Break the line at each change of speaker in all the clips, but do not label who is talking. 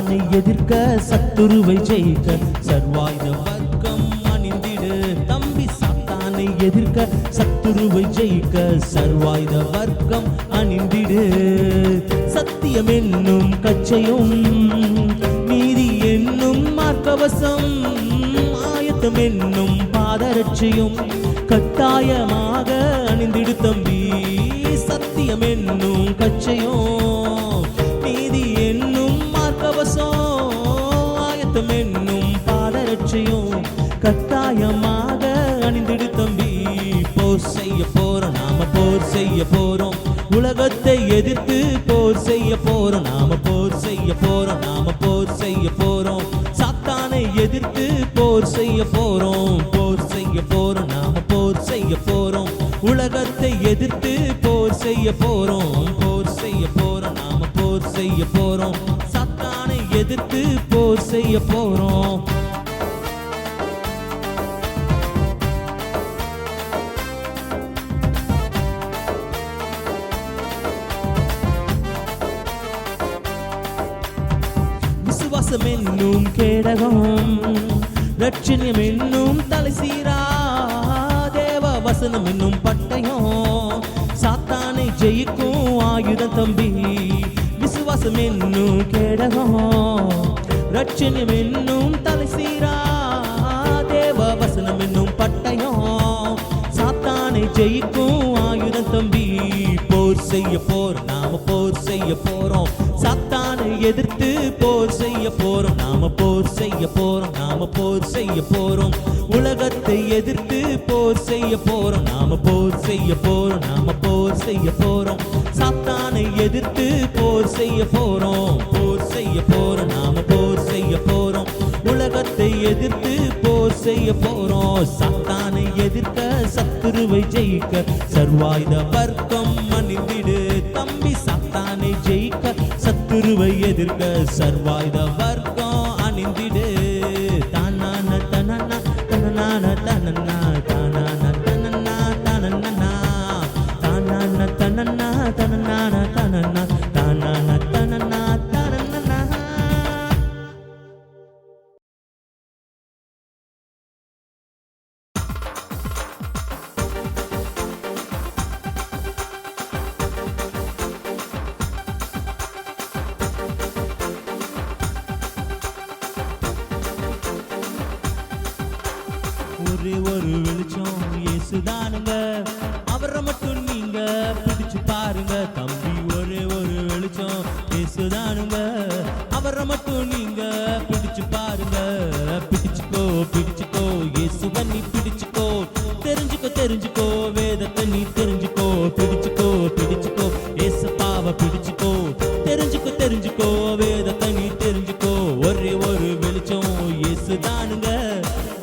சாத்தானை எதிர்க்க சத்துருவை ஜெயிக்க சர்வாயுத வர்க்கம் அணிந்திடு தம்பி. சாத்தானை எதிர்க்க சத்துருவை ஜெயிக்க சர்வாயுத வர்க்கம் அணிந்திடு. சத்தியம் என்னும் கச்சையும் நீதி என்னும் மார்க்கவசம் ஆயத்தம் என்னும் பாதரட்சியும் கட்டாயமாக அணிந்திடு தம்பி. சத்தியம் என்னும் கச்சையும் நீதி என்னும் மார்க்கவசம் ஆயத்தம் என்னும் பாதரட்சியும் கட்டாயமாக அணிந்திடு தம்பி. போர் செய்ய போறோம் நாம, போர் செய்ய போறோம். உலகத்தை எதிர்த்து போர் செய்ய போறோம் நாம, போர் செய்ய போறோம் நாம, போர் செய்ய போறோம். சாத்தானை எதிர்த்து போர் செய்ய போறோம், போர் செய்ய போறோம் நாம, போர் செய்ய போறோம். உலகத்தை எதிர்த்து போர் செய்ய போறோம், போர் செய்ய போறோம் நாம, போர் செய்ய போறோம். சாத்தானை எதிர்த்து போர் செய்ய போறோம். விசுவாசம் என்னும் கேடகம் ரட்சணியம் என்னும் தலைசீரா தேவ வசனம் என்னும் பட்டயம் சாத்தானை ஜெயிக்கும் ஆயுதம் தம்பி. விசுவாசம் என்னும் கேடகம் ரட்சணியம் என்னும் தலைசீரா தேவ வசனம் என்னும் பட்டயம் சாத்தானை ஜெயிக்கும் ஆயுதம் தம்பி. போர் செய்ய போறோம் நாம, போர் செய்ய போறோம். சாத்தானை எதிர்த்து போர் செய்ய போறோம் நாம, போர் செய்ய போறோம் நாம, போர் செய்ய போறோம். உலகத்தை எதிர்த்து போர் செய்ய போறோம் நாம, போர் செய்ய போறோம் நாம, போர் செய்ய போறோம். சாத்தானை எதிர்த்து போர் செய்ய போறோம், போர் செய்ய போறோம் நாம, போர் செய்ய போறோம். உலகத்தை எதிர்த்து போர் செய்ய போறோம். சாத்தானை எதிர்க்க சத்துருவை ஜெயிக்க சர்வாயுத வர்க்கம் அணிந்திடு தம்பி. சாத்தானை ஜெயிக்க சத்துருவை எதிர்க்க சர்வாயுத வர்க்கம் அணிந்திடு. தானான தனனா தனனான தனனா தானான தனனா தனனா தானான தனனா தனனான தனனா தானான தனனா தனனா. ஒரே ஒரு வெளிச்சம் இயேசுதானுங்க, அவரை மட்டும் நீங்க பிடிச்சு பாருங்க தம்பி. ஒரே ஒரு வெளிச்சம் இயேசுதானுங்க, அவரை மட்டும் நீங்க பிடிச்சு பாருங்க. பிடிச்சுக்கோ பிடிச்சுக்கோ இயேசுவை நீ பிடிச்சுக்கோ. தெரிஞ்சுக்கோ தெரிஞ்சுக்கோ வேதத்தை நீ தெரிஞ்சுக்கோ. பிடிச்சுக்கோ பிடிச்சுக்கோ ஏசப்பாவை பிடிச்சுக்கோ. தெரிஞ்சுக்கோ தெரிஞ்சுக்கோ வேதத்தை நீ தெரிஞ்சுக்கோ. ஒரே ஒரு வெளிச்சம் இயேசுதானுங்க,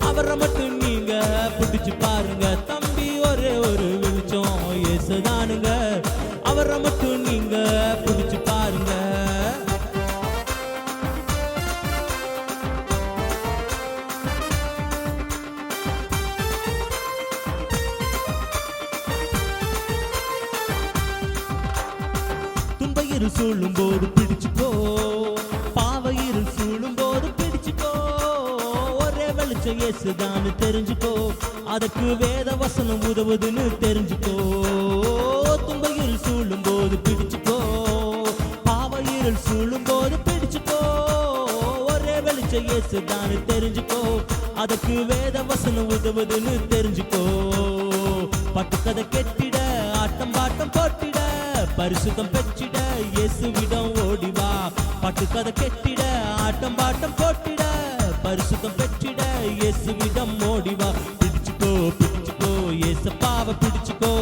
அவரை மட்டும் நீங்க பிடிச்சு பாருங்க தம்பி. ஒரே ஒரு வெளிச்சம் இயேசுதானுங்க, அவரை மட்டும் நீங்க பிடிச்சு பாருங்க. துன்பயிரு சூழும் போது பிடிச்சுக்கோ, பாவையிரு சூழும் போது பிடிச்சுக்கோ. ஒரே வெளிச்சம் இயேசுதான்னு தெரிஞ்சுக்கோ, அதுக்கு வேத வசனம் உதவுதுன்னு தெரிஞ்சுக்கோ. துன்பயிரு சூழும் போது பிடிச்சுக்கோ, பாவையிரு சூழும் போது பிடிச்சுக்கோ. ஒரே வெளிச்சம் இயேசுதான்னு தெரிஞ்சுக்கோ, அதுக்கு வேத வசனம் உதவுதுன்னு தெரிஞ்சுக்கோ. பட்டுக்கதை கெட்டிட ஆட்டம் பாட்டம் போட்டிட பரிசுத்தம் பெற்றிட இயேசுவிடம் ஓடிவா. பட்டுக்கதை கெட்டிட ஆட்டம் பாட்டம் போட்டிட பரிசுத்தம் பெற்றிட இயேசுவிடம் ஓடிவா. பிடிச்சுக்கோ பிடிச்சுக்கோ இயேசப்பாவை பிடிச்சுக்கோ.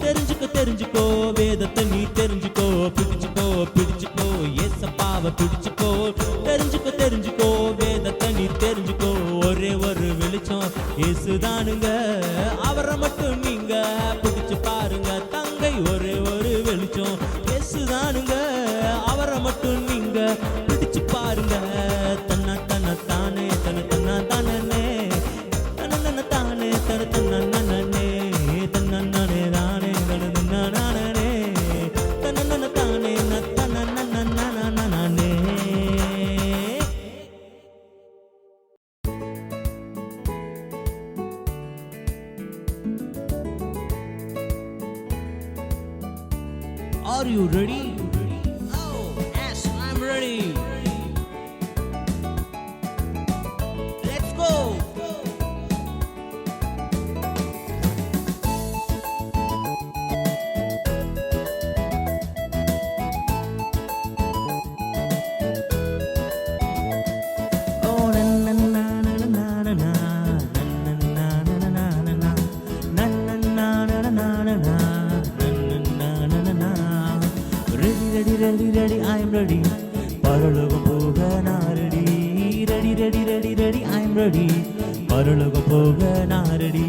தெரிஞ்சுக்கோ தெரிஞ்சுக்கோ வேதத்தை நீ தெரிஞ்சுக்கோ. பிடிச்சுக்கோ பிடிச்சுக்கோ இயேசப்பாவை பிடிச்சுக்கோ. தெரிஞ்சுக்கோ தெரிஞ்சுக்கோ வேதத்தை நீ தெரிஞ்சுக்கோ. ஒரே ஒரு வெளிச்சம் இயேசுதானுங்க, அவரை மட்டும் நீங்க பிடிச்சு பாருங்க தங்கை. ஒரே ஒரு வெளிச்சம் இயேசுதானுங்க, அவரை மட்டும் நீங்க பிடிச்சு பாருங்க. தன்ன தன்ன தானே தன தன்ன தானே தன்ன தானே தன தன்ன நனே தன்ன நனே தானே தன தன்ன நானே தன்ன தானே தன்ன நனே. Are you ready? Oh, yes, I'm ready. Let's go. Oh, na na na na na na na na na na na na na na na na na na na. Ready, ready, ready, I am ready. பரலோகம் போக நான் ready. Ready, ready, ready, ready, I am ready. பரலோகம் போக நான் ready.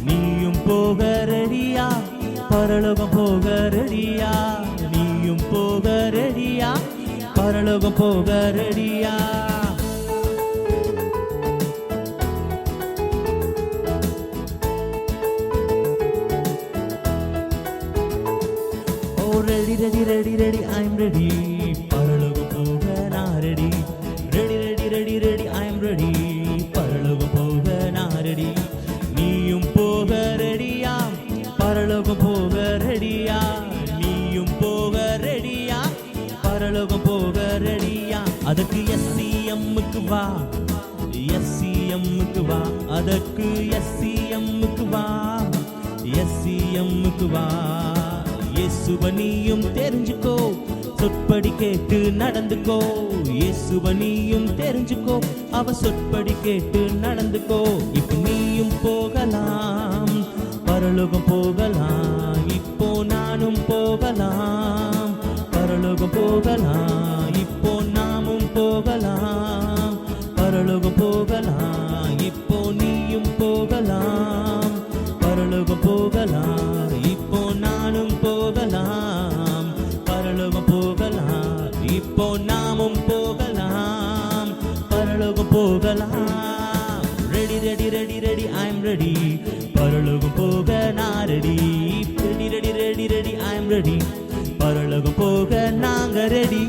நீயும் போக ரெடியா? பரலோகம் போக ரெடியா? நீயும் போக ரெடியா? பரலோகம் போக ரெடியா? Ready, ready, ready, ready, I'm ready. பரலோகம் போக நான் ready. Ready, ready, ready, ready, I'm ready. பரலோகம் போக நான் ரெடி. நீயும் போக ரெடியா? பரலோகம் போக ரெடியா? நீயும் போக ரெடியா? பரலோகம் போக ரெடியா? அதற்கு SCMக்கு வா, SCMக்கு வா. அதற்கு SCMக்கு வா, SCMக்கு வா. இயேசுவை நீயும் தெரிஞ்சுக்கோ, சொற்படி கேட்டு நடந்துக்கோ. இயேசுவை நீயும் தெரிஞ்சுக்கோ, அவ சொற்படி கேட்டு நடந்துக்கோ. இப்போ நீயும் போகலாம், பரலோகம் போகலாம். இப்போ நானும் போகலாம், பரலோகம் போகலாம். இப்போ நாமும் போகலாம், பரலோகம் போகலாம். இப்போ நீயும் போகலாம், பரலோகம் போகலாம். இப்போ நானும் போகலாம், பரலோகம் போகலாம். இப்போ நாமும் போகலாம், பரலோகம் போகலாம். Ready, ready, ready, ready, I am ready. பரலோகம் போக நான் ready. Ready, ready, ready, ready, I am ready. பரலோகம் போக நாங்க ரெடி.